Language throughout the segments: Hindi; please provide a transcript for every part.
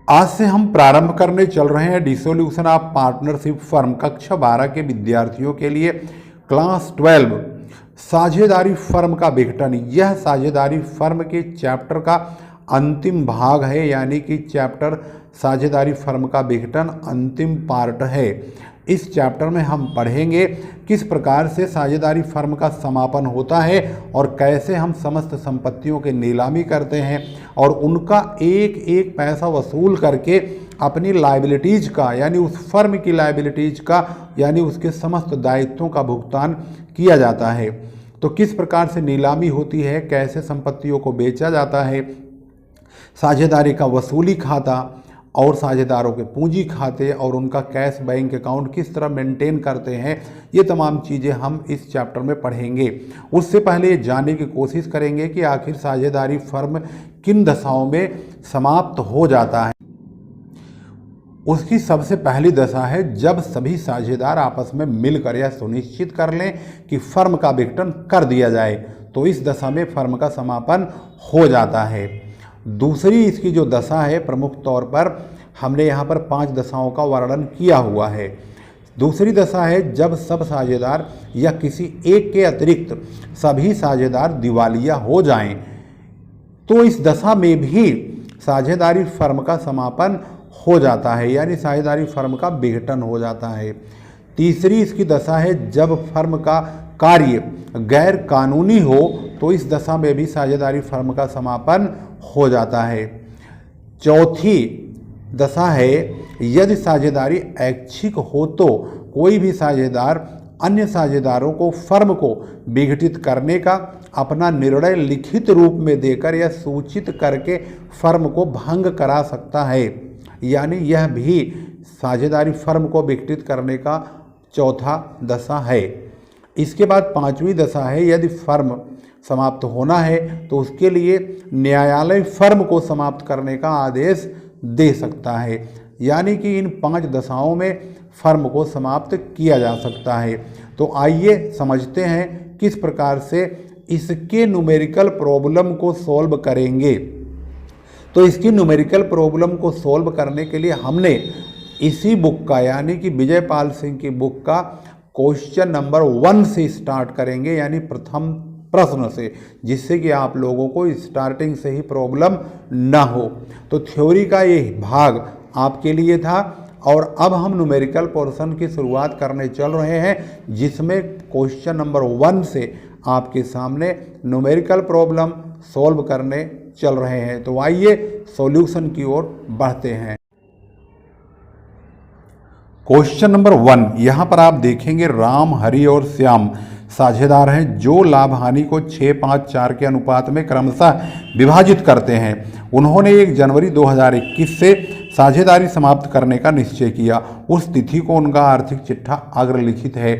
आज से हम प्रारंभ करने चल रहे हैं डिसोल्यूशन ऑफ पार्टनरशिप फर्म कक्षा 12 के विद्यार्थियों के लिए क्लास 12 साझेदारी फर्म का विघटन। यह साझेदारी फर्म के चैप्टर का अंतिम भाग है, यानी कि चैप्टर साझेदारी फर्म का विघटन अंतिम पार्ट है। इस चैप्टर में हम पढ़ेंगे किस प्रकार से साझेदारी फर्म का समापन होता है और कैसे हम समस्त संपत्तियों की नीलामी करते हैं और उनका एक एक पैसा वसूल करके अपनी लायबिलिटीज़ का, यानी उस फर्म की लायबिलिटीज़ का, यानी उसके समस्त दायित्वों का भुगतान किया जाता है। तो किस प्रकार से नीलामी होती है, कैसे संपत्तियों को बेचा जाता है, साझेदारी का वसूली खाता और साझेदारों के पूंजी खाते और उनका कैश बैंक अकाउंट किस तरह मेंटेन करते हैं, ये तमाम चीज़ें हम इस चैप्टर में पढ़ेंगे। उससे पहले ये जानने की कोशिश करेंगे कि आखिर साझेदारी फर्म किन दशाओं में समाप्त हो जाता है। उसकी सबसे पहली दशा है जब सभी साझेदार आपस में मिलकर यह सुनिश्चित कर लें कि फर्म का विघटन कर दिया जाए, तो इस दशा में फर्म का समापन हो जाता है। दूसरी इसकी जो दशा है, प्रमुख तौर पर हमने यहाँ पर 5 दशाओं का वर्णन किया हुआ है। दूसरी दशा है जब सब साझेदार या किसी एक के अतिरिक्त सभी साझेदार दिवालिया हो जाएं, तो इस दशा में भी साझेदारी फर्म का समापन हो जाता है, यानी साझेदारी फर्म का विघटन हो जाता है। तीसरी इसकी दशा है जब फर्म का कार्य गैर कानूनी हो, तो इस दशा में भी साझेदारी फर्म का समापन हो जाता है। चौथी दशा है यदि साझेदारी ऐच्छिक हो तो कोई भी साझेदार अन्य साझेदारों को फर्म को विघटित करने का अपना निर्णय लिखित रूप में देकर या सूचित करके फर्म को भंग करा सकता है, यानी यह भी साझेदारी फर्म को विघटित करने का चौथा दशा है। इसके बाद 5वीं दशा है यदि फर्म समाप्त होना है तो उसके लिए न्यायालय फर्म को समाप्त करने का आदेश दे सकता है, यानी कि इन 5 दशाओं में फर्म को समाप्त किया जा सकता है। तो आइए समझते हैं किस प्रकार से इसके न्यूमेरिकल प्रॉब्लम को सॉल्व करेंगे। तो इसकी न्यूमेरिकल प्रॉब्लम को सॉल्व करने के लिए हमने इसी बुक का, यानी कि विजयपाल सिंह की बुक का क्वेश्चन नंबर 1 से स्टार्ट करेंगे, यानी प्रथम प्रश्न से, जिससे कि आप लोगों को स्टार्टिंग से ही प्रॉब्लम ना हो। तो थ्योरी का ये भाग आपके लिए था और अब हम न्यूमेरिकल पोर्शन की शुरुआत करने चल रहे हैं, जिसमें क्वेश्चन नंबर 1 से आपके सामने न्यूमेरिकल प्रॉब्लम सॉल्व करने चल रहे हैं। तो आइए सॉल्यूशन की ओर बढ़ते हैं। क्वेश्चन नंबर 1, यहाँ पर आप देखेंगे राम, हरि और श्याम साझेदार हैं जो लाभ हानि को 6-5-4 के अनुपात में क्रमशः विभाजित करते हैं। उन्होंने 1 जनवरी 2021 से साझेदारी समाप्त करने का निश्चय किया। उस तिथि को उनका आर्थिक चिट्ठा अग्रलिखित है।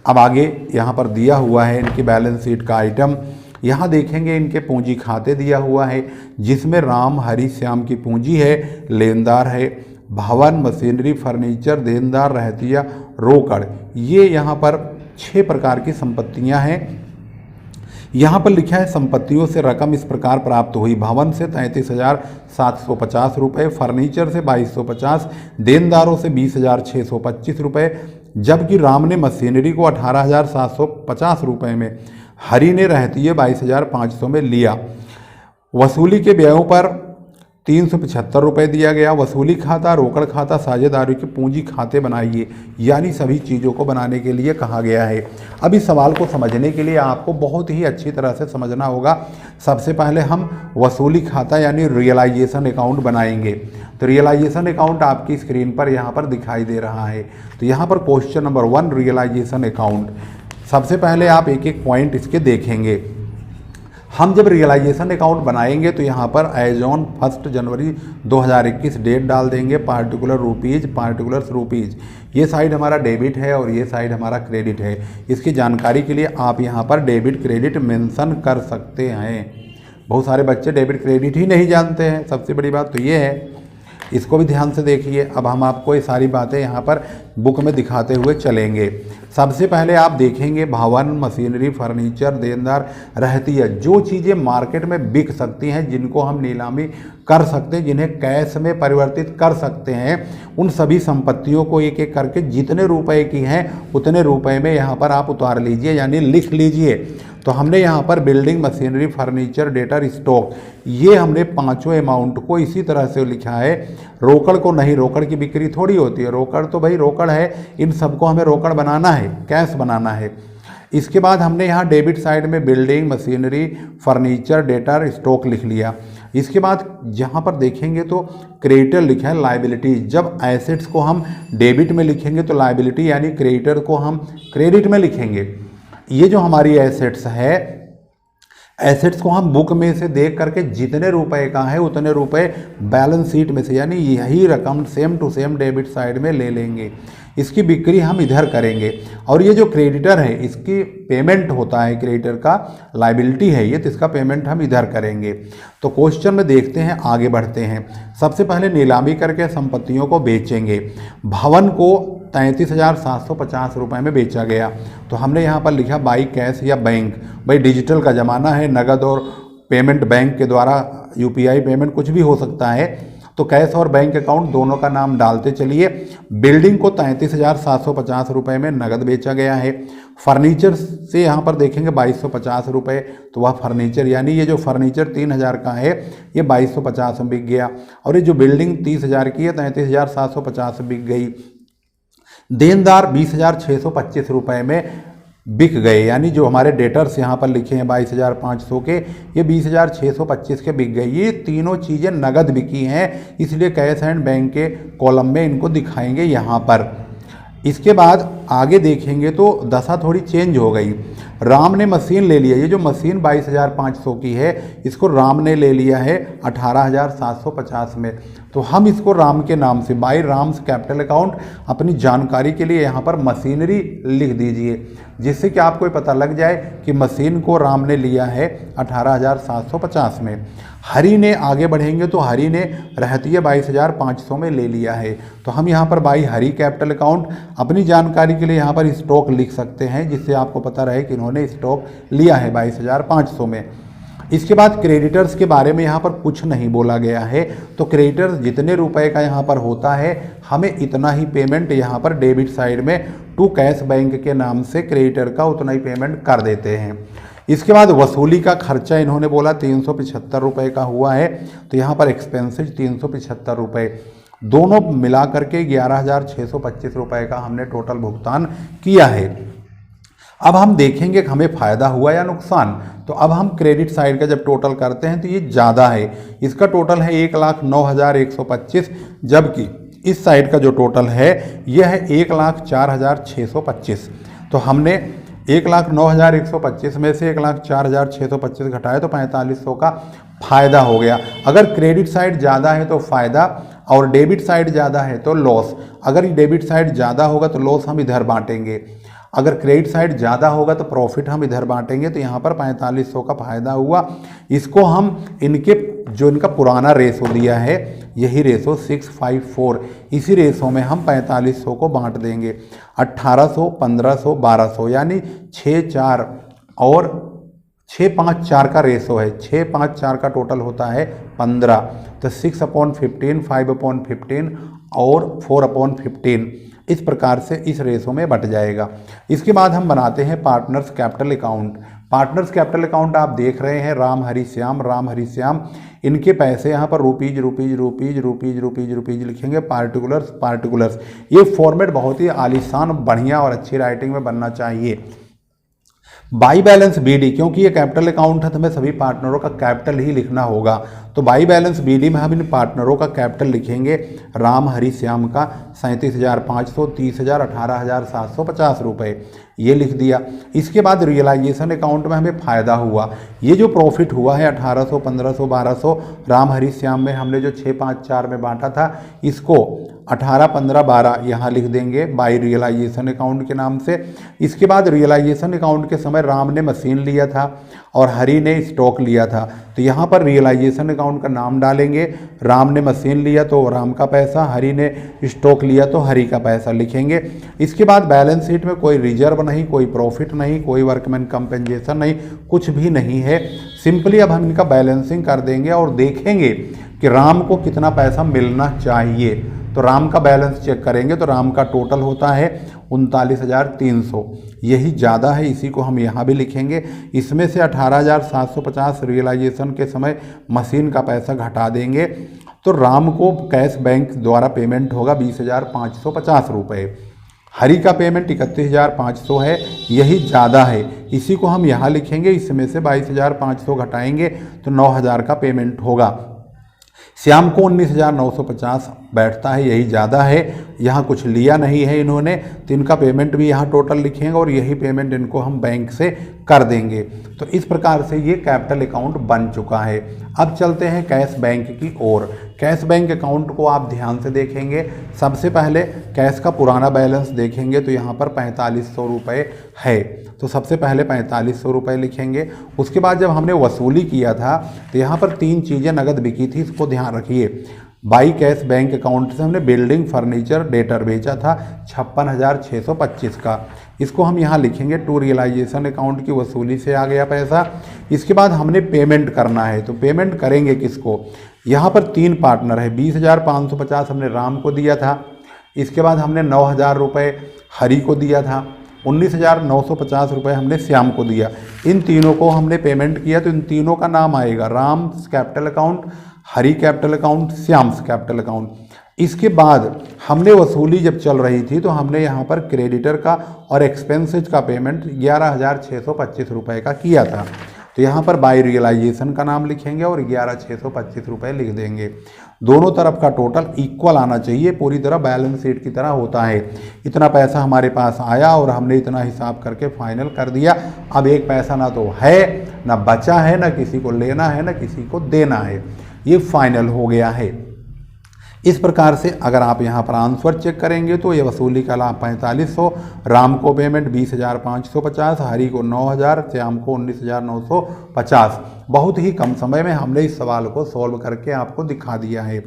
अब आगे यहाँ पर दिया हुआ है इनकी बैलेंस शीट का आइटम। यहाँ देखेंगे इनके पूंजी खाते दिया हुआ है, जिसमें राम, हरि, श्याम की पूंजी है, लेनदार है भवन, मशीनरी, फर्नीचर, देनदार, रहतिया, रोकड़। ये यहाँ पर 6 प्रकार की संपत्तियां हैं। यहाँ पर लिखा है संपत्तियों से रकम इस प्रकार प्राप्त हुई। भवन से 33,750 रुपये, फर्नीचर से 2250, देनदारों से 20,625 रुपये, जबकि राम ने मशीनरी को 18,750 रुपये में, हरि ने रहतिये 22,500 में लिया। वसूली के व्ययों पर 375 रुपये दिया गया। वसूली खाता, रोकड़ खाता, साझेदारी के पूंजी खाते बनाइए, यानी सभी चीज़ों को बनाने के लिए कहा गया है। अब इस सवाल को समझने के लिए आपको बहुत ही अच्छी तरह से समझना होगा। सबसे पहले हम वसूली खाता यानी रियलाइजेशन अकाउंट बनाएंगे। तो रियलाइजेशन अकाउंट आपकी स्क्रीन पर यहाँ पर दिखाई दे रहा है। तो यहाँ पर क्वेश्चन नंबर 1 रियलाइजेशन अकाउंट। सबसे पहले आप एक एक पॉइंट इसके देखेंगे। हम जब रियलाइजेशन अकाउंट बनाएंगे तो यहाँ पर एज ऑन 1 जनवरी 2021 डेट डाल देंगे, पार्टिकुलर रुपीज़, पार्टिकुलर्स रुपीज़। ये साइड हमारा डेबिट है और ये साइड हमारा क्रेडिट है। इसकी जानकारी के लिए आप यहाँ पर डेबिट क्रेडिट मेंशन कर सकते हैं। बहुत सारे बच्चे डेबिट क्रेडिट ही नहीं जानते हैं, सबसे बड़ी बात तो ये है। इसको भी ध्यान से देखिए। अब हम आपको ये सारी बातें यहाँ पर बुक में दिखाते हुए चलेंगे। सबसे पहले आप देखेंगे भवन, मशीनरी, फर्नीचर, देनदार, रहतिया, जो चीज़ें मार्केट में बिक सकती हैं, जिनको हम नीलामी कर सकते हैं, जिन्हें कैश में परिवर्तित कर सकते हैं, उन सभी संपत्तियों को एक एक करके जितने रुपए की हैं उतने रुपए में यहाँ पर आप उतार लीजिए, यानी लिख लीजिए। तो हमने यहाँ पर building, machinery, furniture, debtor, stock, ये हमने पांचों अमाउंट को इसी तरह से लिखा है। रोकड़ को नहीं, रोकड़ की बिक्री थोड़ी होती है, रोकड़ तो भाई रोकड़ है, इन सबको हमें रोकड़ बनाना है, कैश बनाना है। इसके बाद हमने यहाँ डेबिट साइड में building, machinery, furniture, debtor, stock लिख लिया। इसके बाद जहाँ पर देखेंगे तो क्रेडिटर लिखा है लायबिलिटी। जब एसेट्स को हम डेबिट में लिखेंगे तो लायबिलिटी यानी क्रेडिटर को हम क्रेडिट में लिखेंगे। ये जो हमारी एसेट्स है, एसेट्स को हम बुक में से देख करके जितने रुपए का है उतने रुपए बैलेंस शीट में से, यानी यही रकम same to same debit side में ले लेंगे। इसकी बिक्री हम इधर करेंगे। और ये जो क्रेडिटर है इसकी पेमेंट होता है, क्रेडिटर का लायबिलिटी है ये, तो इसका पेमेंट हम इधर करेंगे। तो क्वेश्चन में देखते हैं, आगे बढ़ते हैं। सबसे पहले नीलामी करके संपत्तियों को बेचेंगे। भवन को 33,750 रुपये में बेचा गया। तो हमने यहाँ पर लिखा बाई कैश या बैंक। भाई डिजिटल का ज़माना है, नगद और पेमेंट बैंक के द्वारा यूपीआई पेमेंट कुछ भी हो सकता है, तो कैश और बैंक अकाउंट दोनों का नाम डालते चलिए। बिल्डिंग को 33,750 रुपये में नगद बेचा गया है। फर्नीचर से यहाँ पर देखेंगे 2250 रुपये, तो वह फर्नीचर यानी ये जो फर्नीचर 3000 का है ये 2250 में बिक गया। और ये जो बिल्डिंग 30,000 की है 33,750 बिक गई। देनदार 20,625 रुपये में बिक गए, यानी जो हमारे डेटर्स यहाँ पर लिखे हैं 22,500 के, ये 20,625 के बिक गए। ये तीनों चीज़ें नगद बिकी हैं, इसलिए कैश एंड बैंक के कॉलम में इनको दिखाएंगे यहाँ पर। इसके बाद आगे देखेंगे तो दशा थोड़ी चेंज हो गई। राम ने मशीन ले लिया। ये जो मशीन 22,500 की है इसको राम ने ले लिया है 18,750 में। तो हम इसको राम के नाम से बाई राम्स कैपिटल अकाउंट अपनी जानकारी के लिए यहाँ पर मशीनरी लिख दीजिए, जिससे कि आपको पता लग जाए कि मशीन को राम ने लिया है 18,750 में। हरी ने आगे बढ़ेंगे तो हरी ने रहतिया 22,500 में ले लिया है। तो हम यहाँ पर बाई हरी कैपिटल अकाउंट अपनी जानकारी के लिए यहाँ पर स्टॉक लिख सकते हैं, जिससे आपको पता रहे कि इन्होंने स्टॉक लिया है 22,500 में। इसके बाद क्रेडिटर्स के बारे में यहाँ पर कुछ नहीं बोला गया है, तो क्रेडिटर्स जितने रुपए का यहाँ पर होता है हमें इतना ही पेमेंट यहाँ पर डेबिट साइड में टू कैश बैंक के नाम से क्रेडिटर का उतना ही पेमेंट कर देते हैं। इसके बाद वसूली का खर्चा इन्होंने बोला 375 रुपये का हुआ है, तो यहाँ पर एक्सपेंसेज 375 रुपये, दोनों मिला करके 11,625 रुपये का हमने टोटल भुगतान किया है। अब हम देखेंगे कि हमें फ़ायदा हुआ या नुकसान। तो अब हम क्रेडिट साइड का जब टोटल करते हैं तो ये ज़्यादा है, इसका टोटल है 1,09,125, जबकि इस साइड का जो टोटल है यह है 1,04,625। तो हमने 1,09,125 में से 1,04,625 घटाया तो 4500 का फ़ायदा हो गया। अगर क्रेडिट साइड ज़्यादा है तो फ़ायदा और डेबिट साइड ज़्यादा है तो लॉस। अगर डेबिट साइड ज़्यादा होगा तो लॉस हम इधर बांटेंगे, अगर क्रेडिट साइड ज़्यादा होगा तो प्रॉफिट हम इधर बांटेंगे। तो यहाँ पर 4500 का फ़ायदा हुआ। इसको हम इनका पुराना रेशो दिया है, यही रेशो 654, इसी रेशो में हम 4500 को बांट देंगे। 1800, 1500, 1200 यानी 6-4 और 6-5-4 का रेशो है। 6-5-4 का टोटल होता है 15, तो 6/15, 5/15 और 4/15 इस प्रकार से इस रेशो में बट जाएगा। इसके बाद हम बनाते हैं partners capital account. Partners capital account आप देख रहे हैं राम हरि श्याम, इनके पैसे यहाँ पर रुपीज लिखेंगे, पार्टिकुलर्स। ये फॉर्मेट बहुत ही आलीशान, बढ़िया और अच्छी राइटिंग में बनना चाहिए। बाई बैलेंस बीडी, क्योंकि ये कैपिटल अकाउंट है तो हमें सभी पार्टनरों का कैपिटल ही लिखना होगा। तो बाई बैलेंस बीडी में हम इन पार्टनरों का कैपिटल लिखेंगे। राम हरि श्याम का 37,500, 30,000, 18,750 रुपये, ये लिख दिया। इसके बाद रियलाइजेशन अकाउंट में हमें फ़ायदा हुआ। ये जो प्रॉफिट हुआ है 1800, 1500, 1200, राम हरि श्याम में हमने जो 6-5-4 में बांटा था, इसको 18, 15, 12 यहाँ लिख देंगे बाई रियलाइजेशन अकाउंट के नाम से। इसके बाद रियलाइजेशन अकाउंट के समय राम ने मशीन लिया था और हरि ने स्टॉक लिया था, तो यहाँ पर रियलाइजेशन अकाउंट का नाम डालेंगे। राम ने मशीन लिया तो राम का पैसा, हरि ने स्टॉक लिया तो हरि का पैसा लिखेंगे। इसके बाद बैलेंस शीट में कोई रिजर्व नहीं, कोई प्रॉफिट नहीं, कोई वर्कमैन कंपेंसेशन नहीं, कुछ भी नहीं है। सिंपली अब हम इनका बैलेंसिंग कर देंगे और देखेंगे कि राम को कितना पैसा मिलना चाहिए। तो राम का बैलेंस चेक करेंगे तो राम का टोटल होता है 39,300, यही ज़्यादा है, इसी को हम यहाँ भी लिखेंगे। इसमें से 18,750 रियलाइजेशन के समय मशीन का पैसा घटा देंगे, तो राम को कैश बैंक द्वारा पेमेंट होगा 20,550 रुपये। हरि का पेमेंट 31,500 है, यही ज़्यादा है, इसी को हम यहाँ लिखेंगे। इसमें से 22,500 घटाएंगे तो 9,000 का पेमेंट होगा। श्याम को 19,950 बैठता है, यही ज़्यादा है, यहाँ कुछ लिया नहीं है इन्होंने, तो इनका पेमेंट भी यहाँ टोटल लिखेंगे और यही पेमेंट इनको हम बैंक से कर देंगे। तो इस प्रकार से ये कैपिटल अकाउंट बन चुका है। अब चलते हैं कैश बैंक की ओर। कैश बैंक अकाउंट को आप ध्यान से देखेंगे। सबसे पहले कैश का पुराना बैलेंस देखेंगे तो यहाँ पर 4500 रुपये है, तो सबसे पहले 4500 रुपये लिखेंगे। उसके बाद जब हमने वसूली किया था तो यहाँ पर 3 चीज़ें नगद बिकी थी, इसको ध्यान रखिए। बाई कैश बैंक अकाउंट से हमने बिल्डिंग फर्नीचर डेटर बेचा था 56,625 का, इसको हम यहाँ लिखेंगे। टू रियलाइजेशन अकाउंट की वसूली से आ गया पैसा। इसके बाद हमने पेमेंट करना है, तो पेमेंट करेंगे किसको? यहाँ पर 3 पार्टनर है। 20,550 हमने राम को दिया था, इसके बाद हमने 9,000 रुपये हरि को दिया था, 19,950 रुपये हमने श्याम को दिया। इन तीनों को हमने पेमेंट किया, तो इन तीनों का नाम आएगा Ram capital account, Hari capital account, Shyam's capital account. इसके बाद हमने वसूली जब चल रही थी तो हमने यहाँ पर क्रेडिटर का और एक्सपेंसेज का पेमेंट 11,625 रुपये का किया था, तो यहाँ पर बाई रियलाइजेशन का नाम लिखेंगे और 11,625 रुपये लिख देंगे। दोनों तरफ का टोटल इक्वल आना चाहिए, पूरी तरह बैलेंस शीट की तरह होता है। इतना पैसा हमारे पास आया और हमने इतना हिसाब करके फाइनल कर दिया। अब एक पैसा ना तो है, ना बचा है, ना किसी को लेना है, ना किसी को देना है, ये फाइनल हो गया है। इस प्रकार से अगर आप यहाँ पर आंसर चेक करेंगे तो ये वसूली का लाभ 4500, राम को पेमेंट 20,550, हरि को 9,000, श्याम को 19,950। बहुत ही कम समय में हमने इस सवाल को सॉल्व करके आपको दिखा दिया है।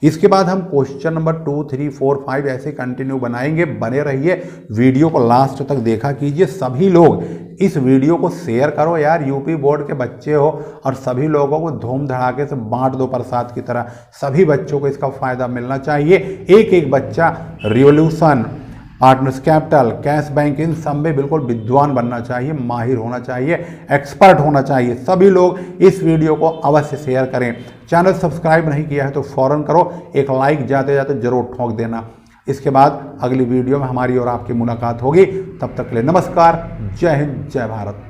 इसके बाद हम क्वेश्चन नंबर 2, 3, 4, 5 ऐसे कंटिन्यू बनाएंगे। बने रहिए, वीडियो को लास्ट तक देखा कीजिए। सभी लोग इस वीडियो को शेयर करो यार, यूपी बोर्ड के बच्चे हो, और सभी लोगों को धूम धड़ाके से बांट दो प्रसाद की तरह। सभी बच्चों को इसका फायदा मिलना चाहिए। एक एक बच्चा revolution, partners capital, cash bank, इन सब में बिल्कुल विद्वान बनना चाहिए, माहिर होना चाहिए, एक्सपर्ट होना चाहिए। सभी लोग इस वीडियो को अवश्य शेयर करें। चैनल सब्सक्राइब नहीं किया है तो फौरन करो, एक लाइक जाते जाते जरूर ठोक देना। इसके बाद अगली वीडियो में हमारी और आपकी मुलाकात होगी। तब तक के लिए नमस्कार, जय हिंद, जय भारत।